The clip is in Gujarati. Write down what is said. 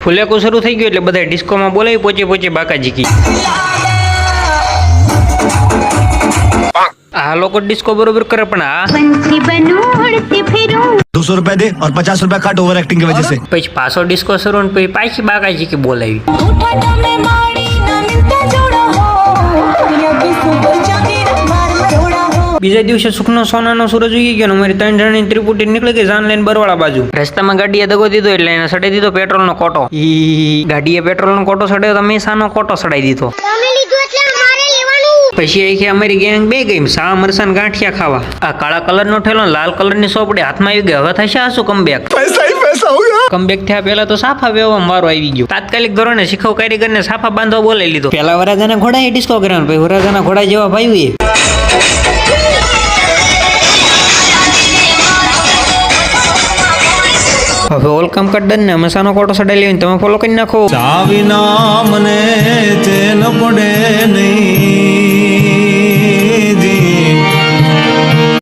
ફુલેકો શરૂ થઈ ગયો એટલે બધા ડિસ્કોમાં બોલાવી પોચે પોચે બાકાજી કી આ લોકો ડિસ્કો બરોબર કરે પણ આ 200 रुपए दे और 50 रुपए काट ओवर एक्टिंग की वजह से। પછી પાછો ડિસ્કો શરૂ ને પછી પાછી બાકાજી કી બોલાવી બીજા દિવસે સુખનો સોનાનો સૂરજ ઉગી ગયો અમારી 3 જણની ત્રિપુટી નીકળી ગઈ જાન લઈને બરવાળા બાજુ રસ્તામાં ગાડીએ દગો દીધો એટલે એને સડાઈ દીધો પેટ્રોલનો કોટો ગાડીએ પેટ્રોલનો કોટો સડાયો તો મેં સાનો કોટો સડાઈ દીધો પછી એ કે અમારી ગેંગ બે ગઈ સા મરસાન ગાંઠિયા ખાવા આ કાળા કલરનો ઠેલો લાલ કલરની સોપડી હાથમાં આવી ગઈ હવે થશે આ શું કમબેક કમબેક થયા પહેલા તો સાફા વેવા મારો આવી ગયો તાત્કાલિક ધોરણે શીખવ કારીગરને સાફા બાંધવા બોલાવી લીધો પેલા વરાજાના ઘોડા ડિસ્કો કર્યા પછી વરાજાના ઘોડા જેવા ભાઈ હવે ઓલ કામ કર ડન ને મસાનો કોટો સડાઈ લેવીને તમે ફોલો કરી નાખો ચાવી ના મને ચેન પડે